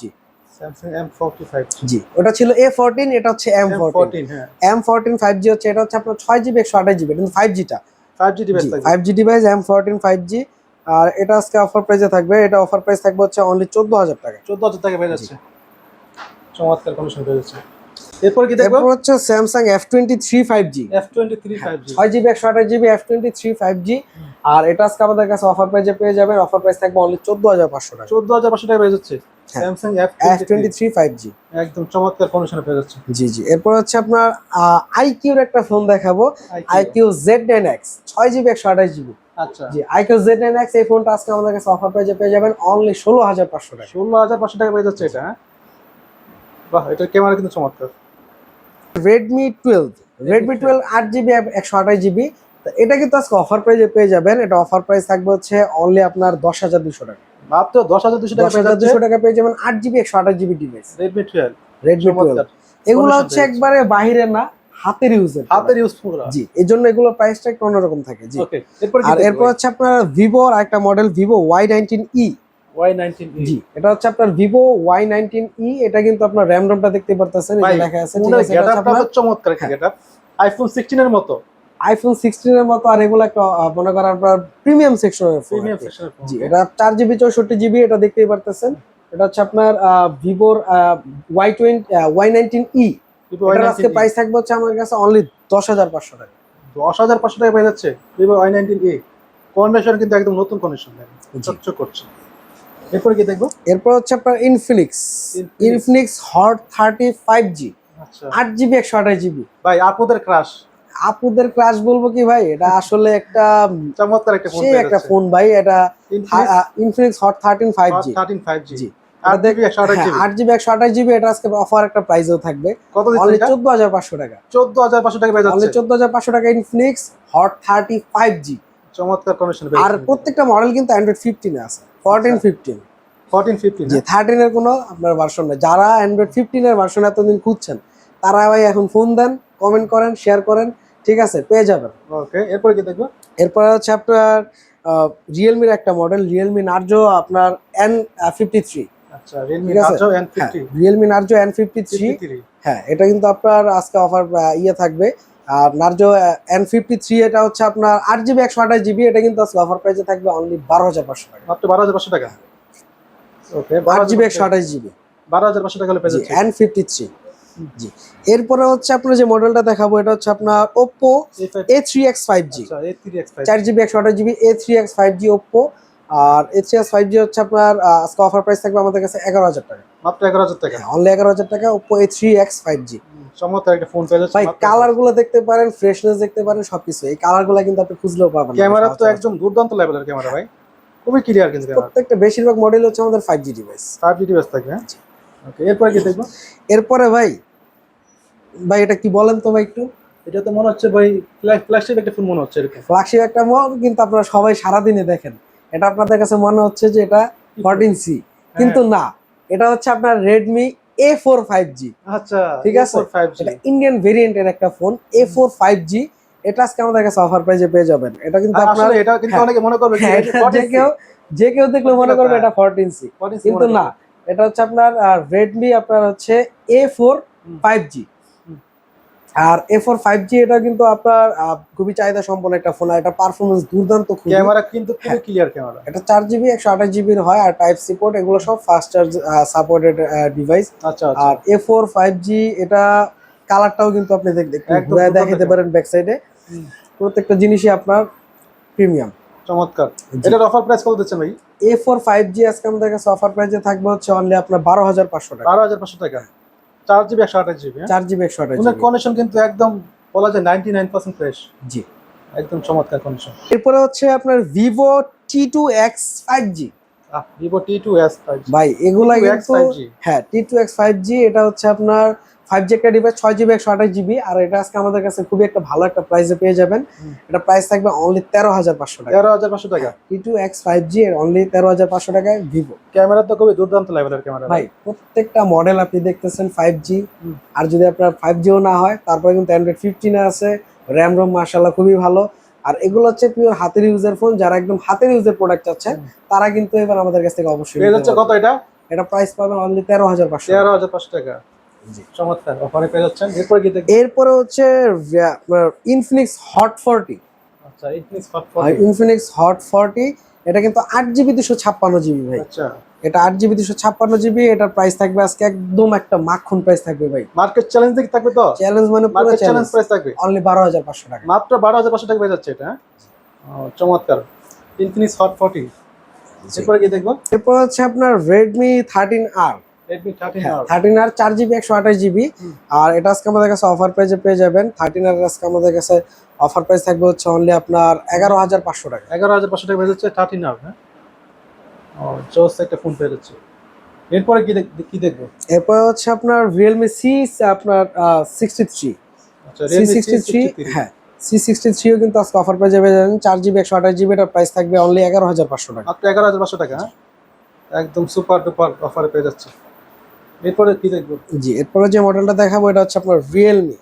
Speaker 2: Samsung M45।
Speaker 1: জি, ওটা ছিল A14, এটা হচ্ছে M14।
Speaker 2: হ্যাঁ।
Speaker 1: M14 5G হচ্ছে, এটা হচ্ছে আপনার 6GB 128GB, কিন্তু 5Gটা
Speaker 2: 5G ডিভাইস থাকে।
Speaker 1: 5G device M14 5G। আর এটা আজকে অফার প্রাইসে থাকবে, এটা অফার প্রাইস থাকবে হচ্ছে অনলি 14,000 টাকা।
Speaker 2: 14,000 টাকা পেয়ে যাচ্ছে। চমৎকার কন্ডিশন পেয়ে যাচ্ছে। এরপর কি দেখবো?
Speaker 1: এরপর হচ্ছে Samsung F23 5G।
Speaker 2: F23 5G
Speaker 1: 6GB 128GB F23 5G। আর এটা আজকে আমাদের কাছে অফার প্রাইসে পেয়ে যাবেন, অফার প্রাইস থাকবে অনলি 14,500 টাকা।
Speaker 2: 14,500 টাকা পেয়ে যাচ্ছে।
Speaker 1: হ্যাঁ।
Speaker 2: স্যামসাং
Speaker 1: F23 5G
Speaker 2: একদম চমৎকার কন্ডিশনে পেয়ে যাচ্ছে।
Speaker 1: জি জি। এরপর হচ্ছে আপনার IQ এর একটা ফোন দেখাবো, IQ Z9X 6GB 128GB।
Speaker 2: আচ্ছা,
Speaker 1: জি, IQ Z9X এই ফোনটা আজকে আমাদের কাছে অফার প্রাইসে পেয়ে যাবেন অনলি 16,500 টাকা।
Speaker 2: 16,500 টাকা পেয়ে যাচ্ছে এটা। হ্যাঁ, বাহ, এটার ক্যামেরা কিন্তু চমৎকার।
Speaker 1: Redmi 12 8GB 128GB। এটা কিন্তু আজকে অফার প্রাইসে পেয়ে যাবেন। এটা অফার প্রাইস থাকবে হচ্ছে অনলি আপনার 10,200 টাকা।
Speaker 2: মাত্র 10,200 টাকা পেয়ে যাচ্ছে।
Speaker 1: 10,200 টাকা পেয়ে যাবেন 8GB 128GB device.
Speaker 2: Redmi 12।
Speaker 1: Redmi 12 এগুলো হচ্ছে একবারে বাইরে না, হাতের ইউজের,
Speaker 2: হাতের ইউজ পুরো।
Speaker 1: জি, এই জন্য এগুলো প্রাইসটা একটু অন্যরকম থাকে। জি,
Speaker 2: ওকে, এরপর কি
Speaker 1: আর
Speaker 2: দেখবো?
Speaker 1: এরপর হচ্ছে আপনার ভিভোর একটা মডেল, ভিভো Y19e।
Speaker 2: Y19e।
Speaker 1: জি, এটা হচ্ছে আপনার ভিভো Y19e। এটা কিন্তু আপনার র্যাম রোমটা দেখতে পারতেছেন, এই যে লেখা আছে, ঠিক আছে। এটা হচ্ছে আপনার
Speaker 2: চমৎকার একটা গেটআপ, iPhone 16 এর মতো।
Speaker 1: iPhone 16 এর মতো। আর এগুলো একটা মনে করেন আপনার প্রিমিয়াম সেকশনের ফোন।
Speaker 2: প্রিমিয়াম সেকশনের ফোন।
Speaker 1: জি, এটা 4GB 64GB, এটা দেখতেই পারতেছেন। এটা হচ্ছে আপনার ভিভোর Y19e। এটার আজকে প্রাইস থাকবে হচ্ছে আমার কাছে অনলি 10,500 টাকা।
Speaker 2: 10,500 টাকা পেয়ে যাচ্ছে Vivo Y19e। কন্ডিশন কিন্তু একদম নতুন কন্ডিশন, চকচক করছে। এরপর কি দেখবো?
Speaker 1: এরপর হচ্ছে আপনার ইনফিনিক্স হট 35G।
Speaker 2: আচ্ছা,
Speaker 1: 8GB 128GB।
Speaker 2: ভাই আপুদের ক্রাশ।
Speaker 1: আপুদের ক্রাশ বলবো কি ভাই, এটা আসলে একটা
Speaker 2: চমৎকার একটা ফোন,
Speaker 1: সেই একটা ফোন ভাই। এটা ইনফিনিক্স হট 13 5G।
Speaker 2: 13 5G
Speaker 1: জি,
Speaker 2: 8GB 128GB।
Speaker 1: 8GB 128GB। এটা আজকে অফার একটা প্রাইসও থাকবে
Speaker 2: কত
Speaker 1: অনলি
Speaker 2: দিচ্ছে?
Speaker 1: 14,500 টাকা।
Speaker 2: 14,500 টাকা পেয়ে
Speaker 1: অনলি
Speaker 2: যাচ্ছে।
Speaker 1: 14,500 টাকা ইনফিনিক্স হট 35G।
Speaker 2: চমৎকার কন্ডিশন।
Speaker 1: আর প্রত্যেকটা মডেল কিন্তু অ্যান্ড্রয়েড 15 এ আছে, 14 15।
Speaker 2: 14 15।
Speaker 1: জি, 13 এর কোনো আপনার ভার্সন নেই। যারা অ্যান্ড্রয়েড 15 এর ভার্সন এতদিন খুঁজছেন, তারা ভাই এখন ফোন দেন, কমেন্ট করেন, শেয়ার করেন, ঠিক আছে, পেয়ে যাবেন।
Speaker 2: ওকে, এরপরে কি দেখবো?
Speaker 1: এরপর হচ্ছে আপনার রিয়েলমির একটা মডেল, রিয়েলমি নার্জো আপনার N53।
Speaker 2: আচ্ছা, Realme
Speaker 1: ঠিক আছে,
Speaker 2: Narzo
Speaker 1: হ্যাঁ,
Speaker 2: N50
Speaker 1: রিয়েলমি নার্জো N53।
Speaker 2: 53।
Speaker 1: হ্যাঁ, এটা কিন্তু আপনার আজকে অফার থাকবে। আর নার্জো N53 এটা হচ্ছে আপনার 8 জিবি 128 জিবি, এটা কিন্তু আজকে অফার প্রাইসে থাকবে অনলি 12,500 টাকা।
Speaker 2: মাত্র 12,500 টাকা। ওকে,
Speaker 1: 8 জিবি 128 জিবি
Speaker 2: 12,500 টাকা হলে পেয়ে যাচ্ছে।
Speaker 1: N53। জি, এরপরে হচ্ছে আপনার যে মডেলটা দেখাবো এটা হচ্ছে আপনার Oppo A3X 5G।
Speaker 2: আচ্ছা, A3X5।
Speaker 1: 4 GB 128 GB A3X 5G Oppo। আর A3X 5G হচ্ছে আপনার আজকে অফার প্রাইস থাকবে আমাদের কাছে 11,000 টাকা।
Speaker 2: মাত্র 11,000 টাকা।
Speaker 1: অনলি 11,000 টাকা Oppo A3X 5G।
Speaker 2: চমৎকার একটা ফোন পেয়ে যাচ্ছে।
Speaker 1: ভাই কালার গুলো দেখতে পারেন, ফ্রেশনেস দেখতে পারেন, সবকিছু। এই কালার গুলো কিন্তু আপনি খুঁজলেও পাবেন না।
Speaker 2: ক্যামেরা তো একদম দুর্দান্ত লেভেলের ক্যামেরা ভাই, খুবই ক্লিয়ার কিন্তু ক্যামেরা।
Speaker 1: প্রত্যেকটা বেশিরভাগ মডেল হচ্ছে আমাদের 5G ডিভাইস।
Speaker 2: 5G ডিভাইস থাকে। হ্যাঁ, ওকে, এরপরে কি দেখবো?
Speaker 1: এরপরে ভাই এটা কি বলেন তো ভাই একটু।
Speaker 2: এটা তো মনে হচ্ছে ভাই ফ্ল্যাগশিপ একটা ফোন মনে হচ্ছে এরকম।
Speaker 1: ফ্ল্যাগশিপ একটা মডেল, কিন্তু আপনারা সবাই সারাদিনে দেখেন এটা আপনাদের কাছে মনে হচ্ছে যে এটা 14C, কিন্তু না, এটা হচ্ছে আপনার রেডমি A4 5G।
Speaker 2: আচ্ছা,
Speaker 1: ঠিক আছে,
Speaker 2: 5G।
Speaker 1: এটা ইন্ডিয়ান ভেরিয়েন্টের একটা ফোন A4 5G। এটা আজকে আমাদের কাছে অফার প্রাইসে পেয়ে যাবেন। এটা কিন্তু আপনার
Speaker 2: আসলে এটা কিন্তু অনেকে মনে করবে
Speaker 1: হ্যাঁ, এটা যে কেউ দেখলে মনে করবে এটা 14C, কিন্তু না, এটা হচ্ছে আপনার রেডমি আপনার হচ্ছে A4 5G। আর A4 5G এটা কিন্তু আপনার খুবই চাহিদা সম্পন্ন একটা ফোন। আর এটা পারফরমেন্স দুর্দান্ত, খুবই
Speaker 2: ক্যামেরা কিন্তু খুবই ক্লিয়ার ক্যামেরা।
Speaker 1: এটা 4 জিবি 128 জিবির হয়, আর টাইপ সি পোর্ট, এগুলো সব ফাস্ট চার্জ সাপোর্টেড ডিভাইস।
Speaker 2: আচ্ছা,
Speaker 1: আর A4 5G এটা কালারটাও কিন্তু আপনি ঘুরে দেখাতে পারেন ব্যাক সাইডে। প্রত্যেকটা জিনিসই আপনার প্রিমিয়াম।
Speaker 2: চমৎকার। এটার অফার প্রাইস কত দিচ্ছেন ভাই?
Speaker 1: A4 5G আজকে আমাদের কাছে অফার প্রাইসে থাকবে হচ্ছে অনলি আপনার 12,500 টাকা।
Speaker 2: 12,500 টাকা। 4 জিবি 128 জিবি।
Speaker 1: 4 জিবি 128
Speaker 2: ওনার
Speaker 1: জিবি।
Speaker 2: কন্ডিশন কিন্তু একদম বলা যায় 99% ফ্রেশ।
Speaker 1: জি,
Speaker 2: একদম চমৎকার কন্ডিশন।
Speaker 1: এরপরে হচ্ছে আপনার Vivo T2X 5G।
Speaker 2: Vivo T2X 5G
Speaker 1: ভাই এগুলা
Speaker 2: T2X
Speaker 1: কিন্তু
Speaker 2: 5G।
Speaker 1: হ্যাঁ, T2X 5G এটা হচ্ছে আপনার 5G একটা ডিভাইস, 6 জিবি 128 জিবি। আর এটা আজকে আমাদের কাছে খুবই একটা ভালো একটা প্রাইসে পেয়ে যাবেন। এটা প্রাইস থাকবে অনলি 13,500 টাকা।
Speaker 2: 13,500 টাকা।
Speaker 1: T2X 5G এর অনলি 13,500 টাকায় ভিভো।
Speaker 2: ক্যামেরা তো খুবই দুর্দান্ত লেভেলের ক্যামেরা
Speaker 1: ভাই প্রত্যেকটা মডেল আপনি দেখতেছেন 5G। আর যদি আপনার 5Gও না হয়, তারপরে কিন্তু Android 15 আছে, র্যাম রোম মাশাআল্লাহ খুবই ভালো। আর এগুলো হচ্ছে পিওর হাতের ইউজের ফোন। যারা একদম হাতের ইউজের প্রোডাক্ট চাচ্ছেন তারা কিন্তু এবার আমাদের কাছ থেকে অবশ্যই
Speaker 2: পেয়ে যাচ্ছে। কত এটা?
Speaker 1: এটা প্রাইস পাবেন অনলি 13,500।
Speaker 2: 13,500 টাকা।
Speaker 1: জি,
Speaker 2: চমৎকার অফারে পেয়ে যাচ্ছেন। এরপর কি দেখবেন?
Speaker 1: এরপরে হচ্ছে ইনফিনিক্স হট 40।
Speaker 2: আচ্ছা,
Speaker 1: ইনফিনিক্স হট 40 এটা কিন্তু 8 জিবি 256 জিবি ভাই।
Speaker 2: আচ্ছা,
Speaker 1: এটা 8 জিবি 256 জিবি। এটার প্রাইস থাকবে আজকে একদম একটা মাখন প্রাইস থাকবে ভাই।
Speaker 2: মার্কেট চ্যালেঞ্জ দেখি থাকবে তো?
Speaker 1: চ্যালেঞ্জ মানে পুরো
Speaker 2: মার্কেট চ্যালেঞ্জ
Speaker 1: চ্যালেঞ্জ।
Speaker 2: প্রাইস থাকবে
Speaker 1: অনলি 12,500 টাকা।
Speaker 2: মাত্র 12,500 টাকা পেয়ে যাচ্ছে এটা। চমৎকার। Infinix Hot 40। এরপরে কি দেখবো?
Speaker 1: এরপর হচ্ছে আপনার Redmi 13R।
Speaker 2: Redmi 13R।
Speaker 1: 13R 4 GB 128 GB. আর এটা আজকে আমাদের কাছে অফার প্রাইসে পেয়ে যাবেন। 13R আজকে আমাদের কাছে অফার প্রাইস থাকবে হচ্ছে অনলি আপনার 11,500 টাকা।
Speaker 2: 11,500 টাকা পেয়ে যাচ্ছে 13R। হ্যাঁ, জোস একটা ফোন পেয়ে যাচ্ছে। এরপরে কি দেখবো?
Speaker 1: এরপর হচ্ছে আপনার রিয়েলমি আপনার 63।
Speaker 2: আচ্ছা, Realme
Speaker 1: C63।
Speaker 2: C63।
Speaker 1: হ্যাঁ, C63ও কিন্তু আজকে অফার প্রাইসে পেয়ে যাবেন। 4 জিবি 128 জিবি, এটার প্রাইস থাকবে অনলি 11,500 টাকা।
Speaker 2: মাত্র 11,500 টাকা। হ্যাঁ, একদম সুপার ডুপার অফারে পেয়ে যাচ্ছে। এরপরে কি দেখবো?
Speaker 1: জি, এরপরে যে মডেলটা দেখাবো এটা হচ্ছে আপনার Realme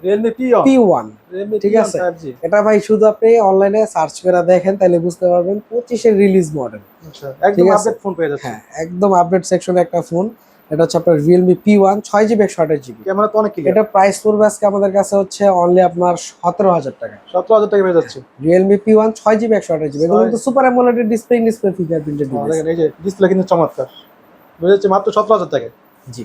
Speaker 2: Realme P1।
Speaker 1: P1।
Speaker 2: Realme
Speaker 1: ঠিক
Speaker 2: P1
Speaker 1: আছে,
Speaker 2: 5G।
Speaker 1: এটা ভাই শুধু আপনি অনলাইনে সার্চ করে দেখেন তাহলে বুঝতে পারবেন 25 এর রিলিজ মডেল।
Speaker 2: আচ্ছা, একদম
Speaker 1: ঠিক আছে।
Speaker 2: আপডেট ফোন পেয়ে যাচ্ছে।
Speaker 1: হ্যাঁ, একদম আপডেট সেকশনে একটা ফোন। এটা হচ্ছে আপনার Realme P1 6 GB 128 GB.
Speaker 2: Camera তো অনেক ক্লিয়ার।
Speaker 1: এটা প্রাইস পড়বে আজকে আমাদের কাছে হচ্ছে অনলি আপনার 17,000 টাকা।
Speaker 2: 17,000 টাকা পেয়ে যাচ্ছে।
Speaker 1: Realme P1 6 GB 128 GB. এগুলো কিন্তু সুপার অ্যামোলেড ডিসপ্লে ফিঙ্গারপ্রিন্টেড ডিভাইস।
Speaker 2: দেখেন এই যে ডিসপ্লে কিন্তু চমৎকার। পেয়ে যাচ্ছে মাত্র 17,000 টাকা।
Speaker 1: জি,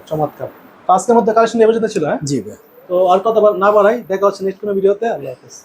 Speaker 2: চমৎকার। তো আজকের মধ্যে কালেকশন এভাবে ছিল। হ্যাঁ,
Speaker 1: জি ভাই।
Speaker 2: তো আর কথা না বাড়াই, দেখা হচ্ছে নেক্সট কোনো ভিডিওতে। আল্লাহ হাফেজ।